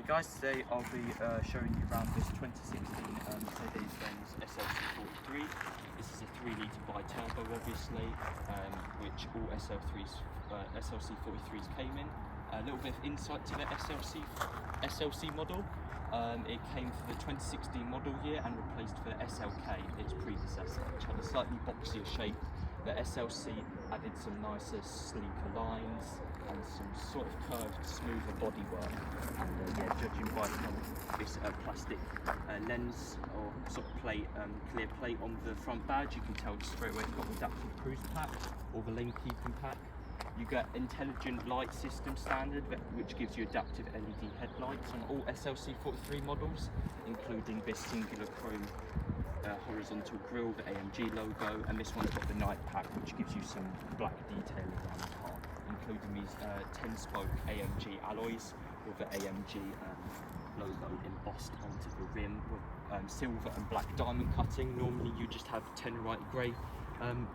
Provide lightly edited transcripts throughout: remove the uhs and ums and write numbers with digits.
Hey guys, today I'll be showing you around this 2016 Mercedes-Benz SLC43. This is a 3-litre BiTurbo obviously, which all SLC43s came in. A little bit of insight to the SLC model. It came for the 2016 model year and replaced the SLK, its predecessor, which had a slightly boxier shape. The SLC added some nicer, sleeker lines and some sort of curved, smoother bodywork. And yeah, judging by this plastic lens or sort of plate, clear plate on the front badge, you can tell straight away it's got the adaptive cruise pack or the lane keeping pack. You get intelligent light system standard, which gives you adaptive LED headlights on all SLC43 models, including this singular chrome horizontal grille, the AMG logo, and this one's got the night pack, which gives you some black detailing around the car, including these 10-spoke AMG alloys with the AMG logo embossed onto the rim with silver and black diamond cutting. Normally you just have Tenorite grey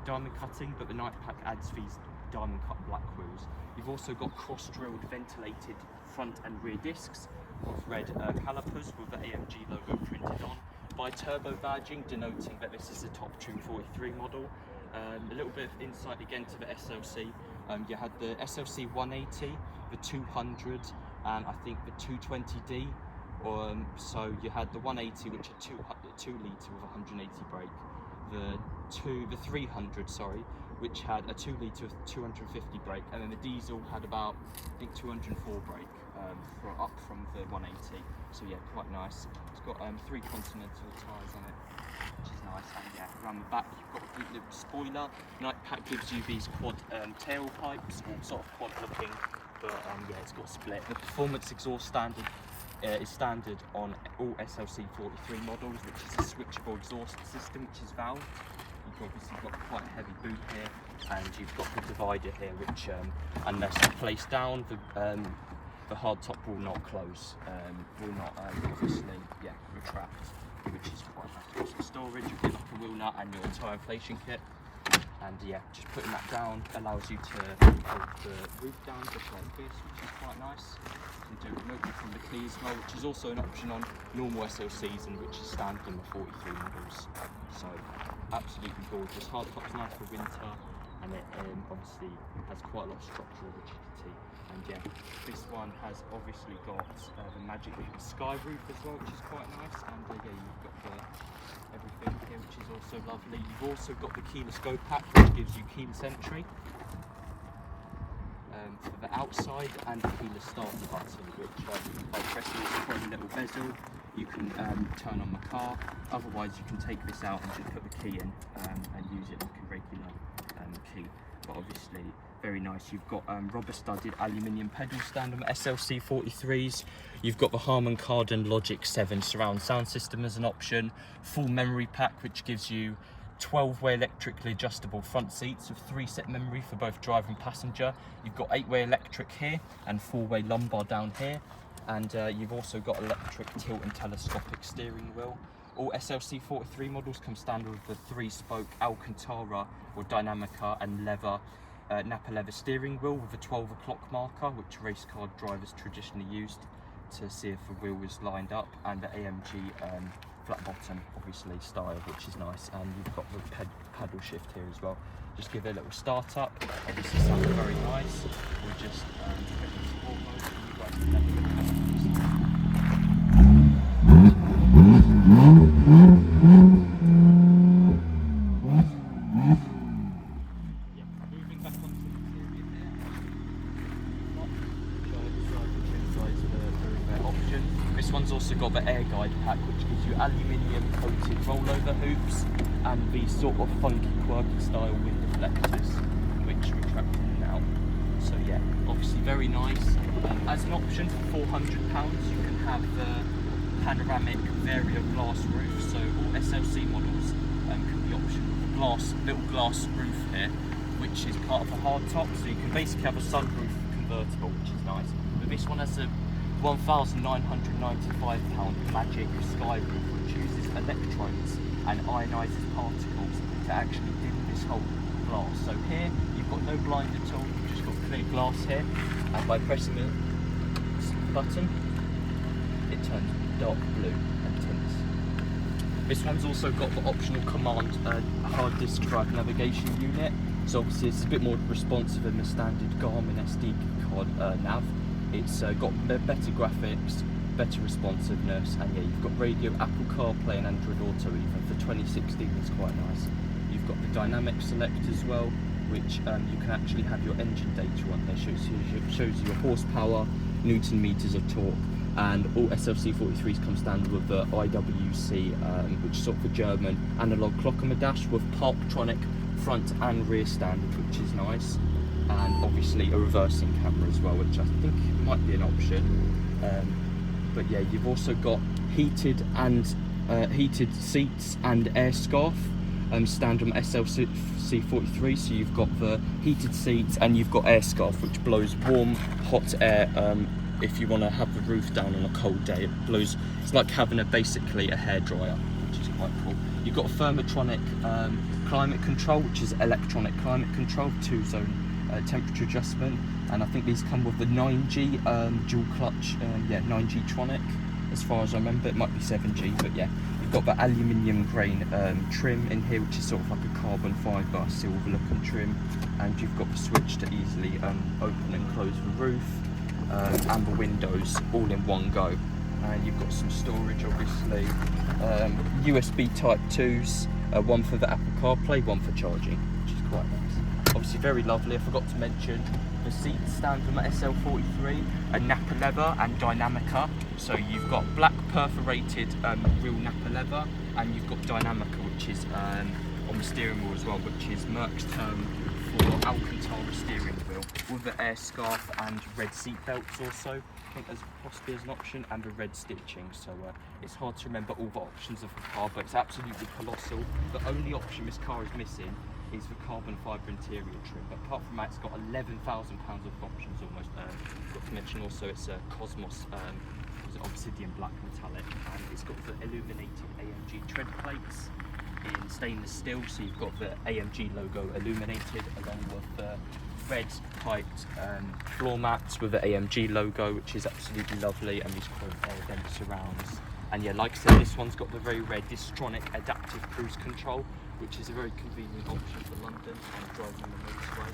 diamond cutting, but the night pack adds these diamond cut black wheels. You've also got cross-drilled ventilated front and rear discs with red calipers with the AMG logo printed on. BiTurbo badging denoting that this is a top trim 43 model. A little bit of insight again to the SLC. You had the SLC 180, the 200, and I think the 220D. So you had the 180, which are 2 litre with 180 brake. The 300, sorry, which had a 2 litre with 250 brake, and then the diesel had about, I think, 204 brake up from the 180. So yeah, quite nice. It's got 3 Continental tyres on it, which is nice. And yeah, around the back you've got a deep little spoiler. Night pack gives you these quad tailpipes, or sort of quad looking, but yeah, it's got split. The performance exhaust standard is standard on all SLC43 models, which is a switchable exhaust system, which is valved. You've obviously got quite a heavy boot here, and you've got the divider here, which unless placed down, the hard top will not close, will not obviously retract, which is quite nice. Got some storage with your locker wheel nut and your tyre inflation kit. And yeah, just putting that down allows you to hold the roof down just like this, which is quite nice. You can do it remotely from the key as well, which is also an option on normal SLCs and which is standard in the 43 models. So absolutely gorgeous. Hardtop's nice for winter, and it obviously has quite a lot of structural rigidity. And yeah, this one has obviously got the Magic Sky roof as well, which is quite nice. And yeah, you've got everything here, which is also lovely. You've also got the keyless go pack, which gives you keyless entry for the outside, and the keyless starter button, which by pressing this tiny little bezel, you can turn on the car. Otherwise, you can take this out and just put the key in and use it like a regular key. But obviously, very nice. You've got rubber studded aluminium pedal stand on SLC43s. You've got the Harman Kardon Logic 7 surround sound system as an option. Full memory pack, which gives you 12-way electrically adjustable front seats with 3-set memory for both driver and passenger. You've got 8-way electric here and 4-way lumbar down here. And you've also got electric tilt and telescopic steering wheel. All SLC43 models come standard with the 3-spoke Alcantara or Dynamica and Nappa leather steering wheel with a 12 o'clock marker, which race car drivers traditionally used to see if the wheel is lined up, and the AMG flat bottom, obviously, style, which is nice. And you've got the paddle shift here as well. Just give it a little start up. Obviously, sounds very nice. We'll just put it in sport mode, and you guys can have a look at it. Moving back onto the interior here. Option. This one's also got the Airguide pack, which gives you aluminium coated rollover hoops and these sort of funky, quirky style wind deflectors, which retract in and out. So yeah, obviously very nice. As an option for £400, you can have the Panoramic Vario glass roof. So all SLC models can be optioned with a little glass roof here, which is part of the hard top. So you can basically have a sunroof convertible, which is nice. But this one has a £1,995 Magic Sky roof, which uses electrodes and ionises particles to actually dim this whole glass. So here you've got no blind at all, you've just got clear glass here, and by pressing the button dark blue and tints. This one's also got the optional COMAND hard disk drive navigation unit. So obviously it's a bit more responsive than the standard Garmin SD card nav. It's got better graphics, better responsiveness, and yeah, you've got radio, Apple CarPlay and Android Auto even. For 2016 it's quite nice. You've got the dynamic select as well, which you can actually have your engine data on there. Shows you your horsepower, Newton meters of torque, and all SLC43s come standard with the IWC, which is sort of a German analog clock on the dash, with Parktronic front and rear standard, which is nice, and obviously a reversing camera as well, which I think might be an option. But yeah, you've also got heated seats and air scarf. Standard on SLC43, so you've got the heated seats and you've got air scarf, which blows warm, hot air. If you want to have the roof down on a cold day, it blows. It's like having basically a hairdryer, which is quite cool. You've got a thermotronic climate control, which is electronic climate control, 2-zone temperature adjustment, and I think these come with the 9G dual clutch, 9G Tronic. As far as I remember, it might be 7G, but yeah. You've got the aluminium grain trim in here, which is sort of like a carbon fibre silver looking trim, and you've got the switch to easily open and close the roof, and the windows all in one go. And you've got some storage, obviously, USB Type 2s, one for the Apple CarPlay, one for charging, which is quite nice. Obviously very lovely. I forgot to mention the seats stand from the SL43, a Nappa leather and dynamica. So you've got black perforated real Nappa leather, and you've got dynamica, which is on the steering wheel as well, which is Merck's term for Alcantara steering wheel, with the air scarf and red seat belts also. I think there's possibly as an option, and the red stitching. So it's hard to remember all the options of the car, but it's absolutely colossal. The only option this car is missing is the carbon fibre interior trim, but apart from that, it's got 11,000 pounds of options almost. Got to mention also it's a Cosmos Obsidian Black metallic, and it's got the illuminated AMG tread plates in stainless steel, so you've got the AMG logo illuminated, along with the red piped floor mats with the AMG logo, which is absolutely lovely, and these chrome air vent surrounds. And yeah, like I said, this one's got the very rare Distronic adaptive cruise control, which is a very convenient option for London and driving on the motorway.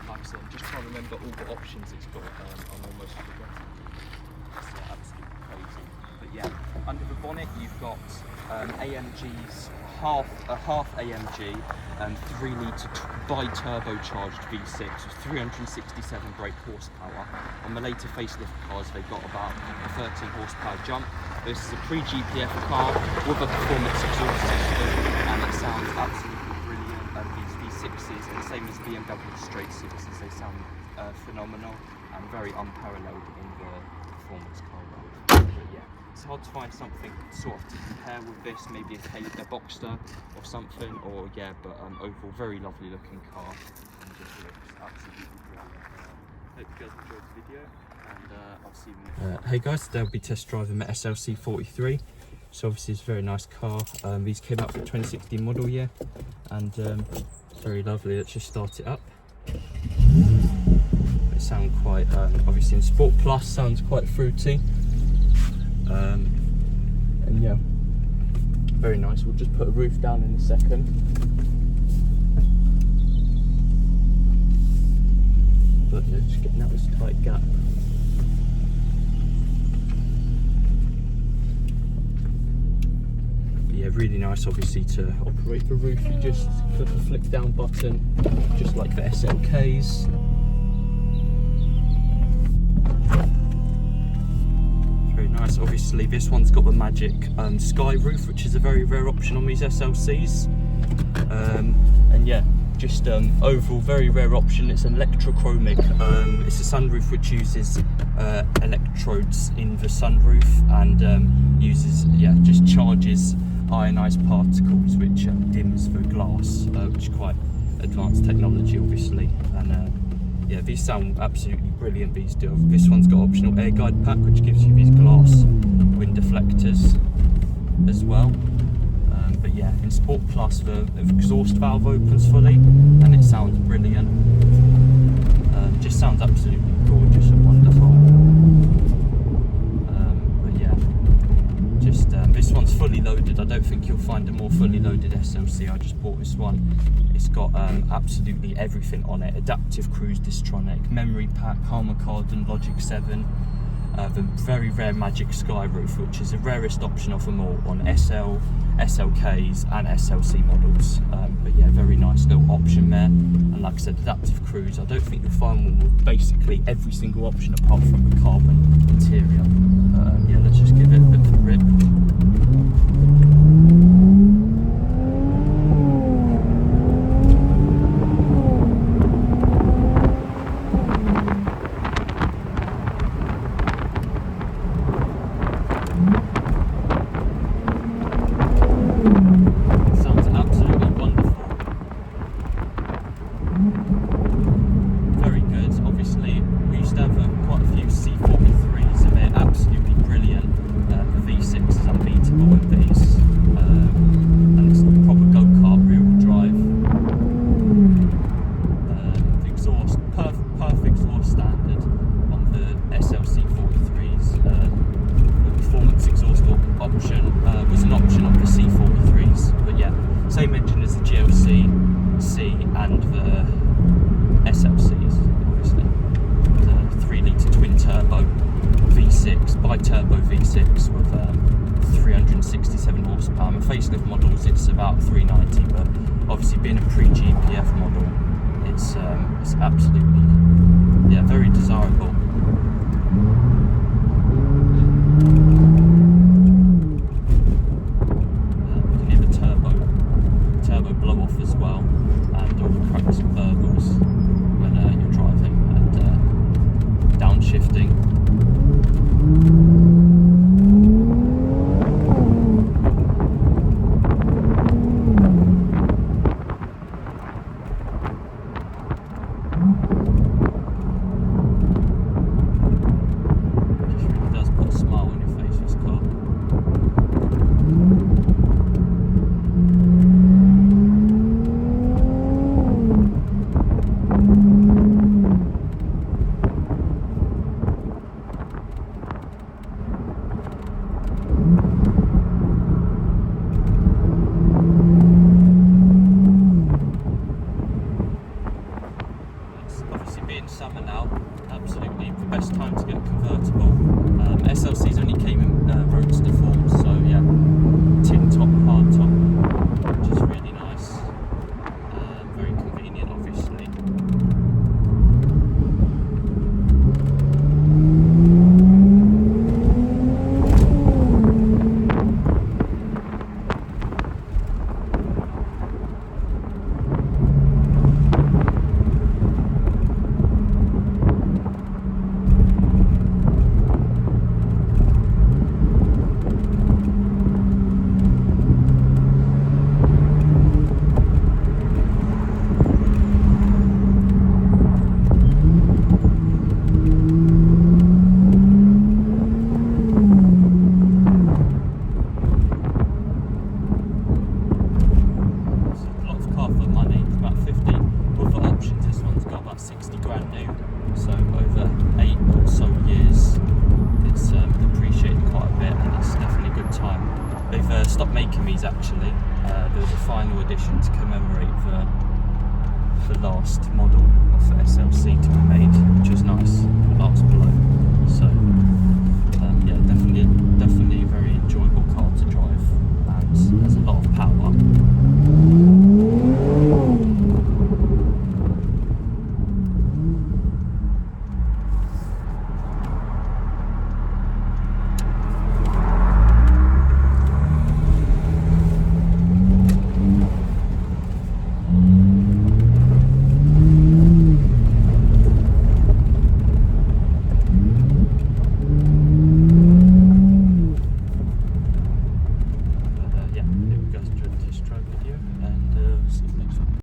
Like I said, I'm just trying to remember all the options it's got. I'm almost forgetting. It's absolutely crazy. But yeah, under the bonnet you've got AMG's half AMG and 3-litre BiTurbo charged V6 with 367 brake horsepower. On the later facelift cars, they've got about a 13 horsepower jump. This is a pre-GPF car with a performance exhaust system, and it sounds absolutely brilliant. These V6s are the same as BMW straight sixes. They sound phenomenal and very unparalleled in the performance car world. But yeah, it's hard to find something sort of to compare with this, maybe a Boxster or something, or yeah, but overall very lovely looking car, and just looks absolutely brilliant. Hope you guys enjoyed the video, and I'll see you next time. Hey guys, today I'll be test driving the SLC43. So obviously it's a very nice car. These came out for the 2016 model year, and very lovely. Let's just start it up. They sound quite, obviously in Sport Plus, sounds quite fruity. And yeah, very nice. We'll just put a roof down in a second. But yeah, just getting out this tight gap. But yeah, really nice obviously to operate the roof. You just click the flick down button, just like the SLKs. Nice. Obviously this one's got the Magic Sky roof, which is a very rare option on these SLCs, and yeah, just overall very rare option. It's an electrochromic, it's a sunroof which uses electrodes in the sunroof, and uses, yeah, just charges ionized particles, which dims the glass, which is quite advanced technology obviously. And yeah, these sound absolutely brilliant, these do. This one's got optional Airguide Pack, which gives you these glass wind deflectors as well. But yeah, in Sport Plus the exhaust valve opens fully, and it sounds brilliant. Just sounds absolutely gorgeous and wonderful. But yeah, Just this one's fully loaded. I don't think you'll find a more fully loaded SLC. I just bought this one. It's got absolutely everything on it: adaptive cruise distronic, memory pack, Harman Kardon, Logic 7, the very rare Magic Sky roof, which is the rarest option of them all on SL, SLKs and SLC models. But yeah, very nice little option there. And like I said, adaptive cruise. I don't think you'll find one with basically every single option apart from the carbon interior. Yeah, let's just give it a bit of a rip. BiTurbo V6 with 367 horsepower. My facelift models, it's about 390, but obviously being a pre-GPF model, it's absolutely, yeah, very desirable. You can hear the turbo blow off as well, and all the cracks and burbles when you're driving and downshifting. Summer now, absolutely the best time to get a convertible. SLCs only came in roadster form, so yeah, tin top, hard top, which is really nice, very convenient obviously. Stopped making these actually. There was a final edition to commemorate the last model of the SLC to be made, which was nice, the last blow. So